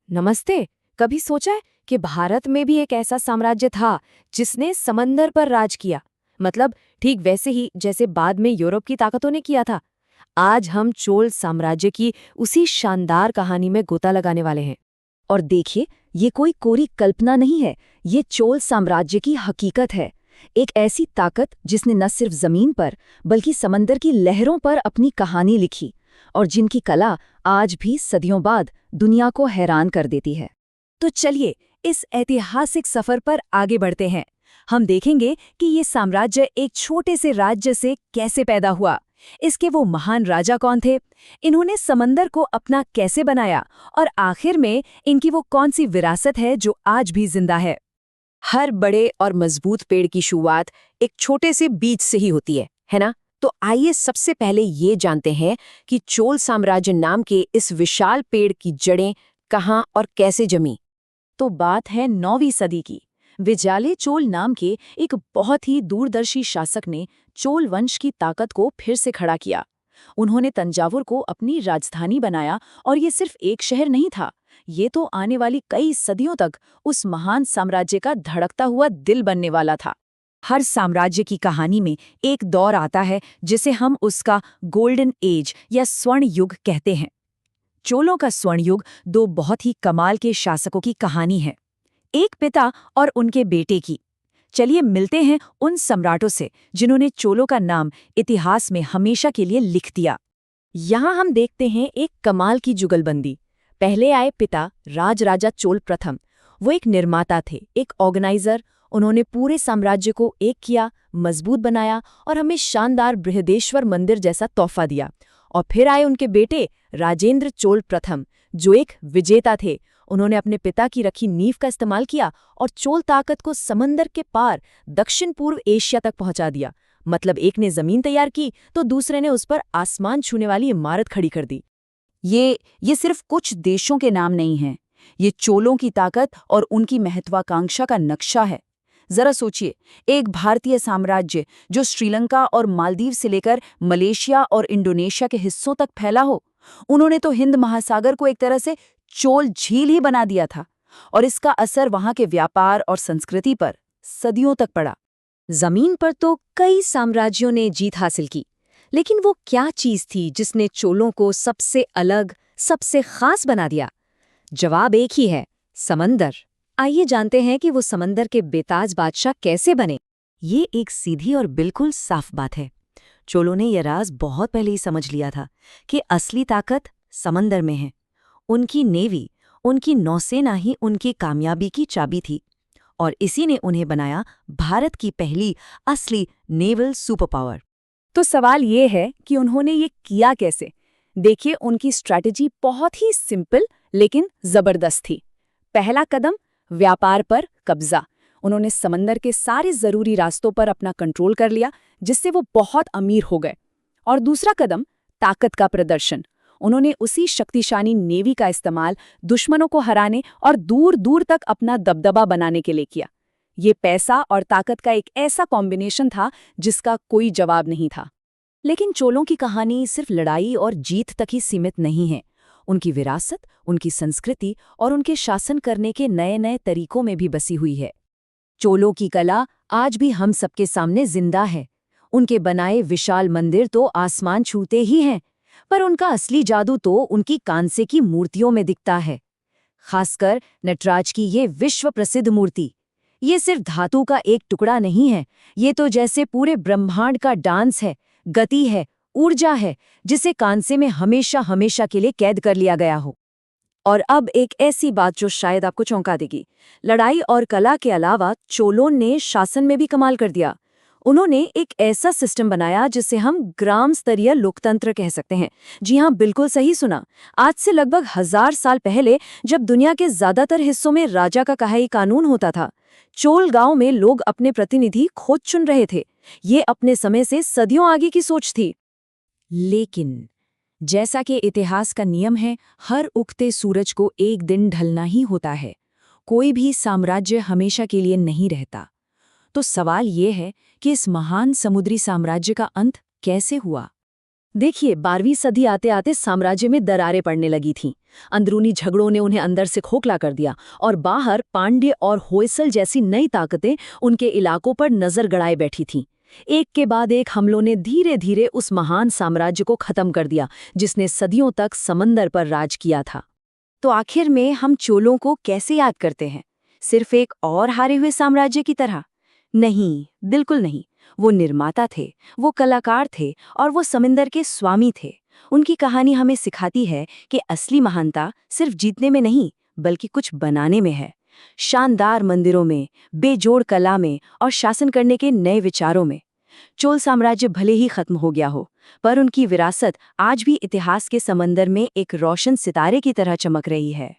नमस्ते। कभी सोचा है कि भारत में भी एक ऐसा साम्राज्य था जिसने समंदर पर राज किया? मतलब ठीक वैसे ही जैसे बाद में यूरोप की ताकतों ने किया था। आज हम चोल साम्राज्य की उसी शानदार कहानी में गोता लगाने वाले हैं। और देखिए, ये कोई कोरी कल्पना नहीं है। ये चोल साम्राज्य की हकीकत है। एक ऐसी ताकत जिसने न सिर्फ जमीन पर बल्कि समंदर की लहरों पर अपनी कहानी लिखी, और जिनकी कला आज भी सदियों बाद दुनिया को हैरान कर देती है। तो चलिए इस ऐतिहासिक सफर पर आगे बढ़ते हैं। हम देखेंगे कि ये साम्राज्य एक छोटे से राज्य से कैसे पैदा हुआ, इसके वो महान राजा कौन थे, इन्होंने समंदर को अपना कैसे बनाया, और आखिर में इनकी वो कौन सी विरासत है जो आज भी जिंदा है। हर बड़े और मजबूत पेड़ की शुरुआत एक छोटे से बीज से ही होती है ना? तो आइए सबसे पहले ये जानते हैं कि चोल साम्राज्य नाम के इस विशाल पेड़ की जड़ें कहाँ और कैसे जमी। तो बात है 9वीं सदी की। विजाले चोल नाम के एक बहुत ही दूरदर्शी शासक ने चोल वंश की ताकत को फिर से खड़ा किया। उन्होंने तंजावुर को अपनी राजधानी बनाया, और ये सिर्फ एक शहर नहीं था, ये तो आने वाली कई सदियों तक उस महान साम्राज्य का धड़कता हुआ दिल बनने वाला था। हर साम्राज्य की कहानी में एक दौर आता है जिसे हम उसका गोल्डन एज या स्वर्ण युग कहते हैं। चोलों का स्वर्ण युग दो बहुत ही कमाल के शासकों की कहानी है, एक पिता और उनके बेटे की। चलिए मिलते हैं उन सम्राटों से जिन्होंने चोलों का नाम इतिहास में हमेशा के लिए लिख दिया। यहाँ हम देखते हैं एक कमाल की जुगलबंदी। पहले आए पिता राजराजा चोल प्रथम। वो एक निर्माता थे, एक ऑर्गेनाइजर। उन्होंने पूरे साम्राज्य को एक किया, मजबूत बनाया और हमें शानदार बृहदेश्वर मंदिर जैसा तोहफा दिया। और फिर आए उनके बेटे राजेंद्र चोल प्रथम, जो एक विजेता थे। उन्होंने अपने पिता की रखी नींव का इस्तेमाल किया और चोल ताकत को समंदर के पार दक्षिण पूर्व एशिया तक पहुंचा दिया। मतलब एक ने जमीन तैयार की तो दूसरे ने उस पर आसमान छूने वाली इमारत खड़ी कर दी। ये सिर्फ कुछ देशों के नाम नहीं हैं। ये चोलों की ताकत और उनकी महत्वाकांक्षा का नक्शा है। जरा सोचिए, एक भारतीय साम्राज्य जो श्रीलंका और मालदीव से लेकर मलेशिया और इंडोनेशिया के हिस्सों तक फैला हो। उन्होंने तो हिंद महासागर को एक तरह से चोल झील ही बना दिया था, और इसका असर वहां के व्यापार और संस्कृति पर सदियों तक पड़ा। जमीन पर तो कई साम्राज्यों ने जीत हासिल की, लेकिन वो क्या चीज थी जिसने चोलों को सबसे अलग, सबसे खास बना दिया? जवाब एक ही है, समंदर। आइए जानते हैं कि वो समंदर के बेताज बादशाह कैसे बने। ये एक सीधी और बिल्कुल साफ बात है। चोलों ने यह राज बहुत पहले ही समझ लिया था कि असली ताकत समंदर में है। उनकी नेवी, उनकी नौसेना ही उनकी कामयाबी की चाबी थी, और इसी ने उन्हें बनाया भारत की पहली असली नेवल सुपर पावर। तो सवाल ये है कि उन्होंने ये किया कैसे। देखिए, उनकी स्ट्रैटेजी बहुत ही सिंपल लेकिन जबरदस्त थी। पहला कदम, व्यापार पर कब्जा। उन्होंने समंदर के सारे जरूरी रास्तों पर अपना कंट्रोल कर लिया, जिससे वो बहुत अमीर हो गए। और दूसरा कदम, ताकत का प्रदर्शन। उन्होंने उसी शक्तिशाली नेवी का इस्तेमाल दुश्मनों को हराने और दूर दूर तक अपना दबदबा बनाने के लिए किया। ये पैसा और ताकत का एक ऐसा कॉम्बिनेशन था जिसका कोई जवाब नहीं था। लेकिन चोलों की कहानी सिर्फ लड़ाई और जीत तक ही सीमित नहीं है। उनकी विरासत, उनकी संस्कृति और उनके शासन करने के नए नए तरीकों में भी बसी हुई है। चोलों की कला आज भी हम सबके सामने जिंदा है। उनके बनाए विशाल मंदिर तो आसमान छूते ही हैं, पर उनका असली जादू तो उनकी कांसे की मूर्तियों में दिखता है। खासकर नटराज की ये विश्व प्रसिद्ध मूर्ति। ये सिर्फ धातु का एक टुकड़ा नहीं है, ये तो जैसे पूरे ब्रह्मांड का डांस है, गति है, ऊर्जा है, जिसे कांसे में हमेशा हमेशा के लिए कैद कर लिया गया हो। और अब एक ऐसी बात जो शायद आपको चौंका देगी। लड़ाई और कला के अलावा चोलों ने शासन में भी कमाल कर दिया। उन्होंने एक ऐसा सिस्टम बनाया जिसे हम ग्राम स्तरीय लोकतंत्र कह सकते हैं। जी हाँ, बिल्कुल सही सुना। आज से लगभग 1000 साल पहले, जब दुनिया के ज्यादातर हिस्सों में राजा का कहा ही कानून होता था, चोल गांव में लोग अपने प्रतिनिधि खुद चुन रहे थे। ये अपने समय से सदियों आगे की सोच थी। लेकिन जैसा कि इतिहास का नियम है, हर उगते सूरज को एक दिन ढलना ही होता है। कोई भी साम्राज्य हमेशा के लिए नहीं रहता। तो सवाल ये है कि इस महान समुद्री साम्राज्य का अंत कैसे हुआ? देखिए, 12वीं सदी आते आते साम्राज्य में दरारें पड़ने लगी थीं। अंदरूनी झगड़ों ने उन्हें अंदर से खोखला कर दिया और बाहर पांड्य और होयसल जैसी नई ताकतें उनके इलाकों पर नजर गड़ाए बैठी थीं। एक के बाद एक हमलों ने धीरे धीरे उस महान साम्राज्य को खत्म कर दिया जिसने सदियों तक समंदर पर राज किया था। तो आखिर में हम चोलों को कैसे याद करते हैं? सिर्फ एक और हारे हुए साम्राज्य की तरह? नहीं, बिल्कुल नहीं। वो निर्माता थे, वो कलाकार थे और वो समंदर के स्वामी थे। उनकी कहानी हमें सिखाती है कि असली महानता सिर्फ जीतने में नहीं, बल्कि कुछ बनाने में है। शानदार मंदिरों में, बेजोड़ कला में और शासन करने के नए विचारों में। चोल साम्राज्य भले ही खत्म हो गया हो, पर उनकी विरासत आज भी इतिहास के समंदर में एक रोशन सितारे की तरह चमक रही है।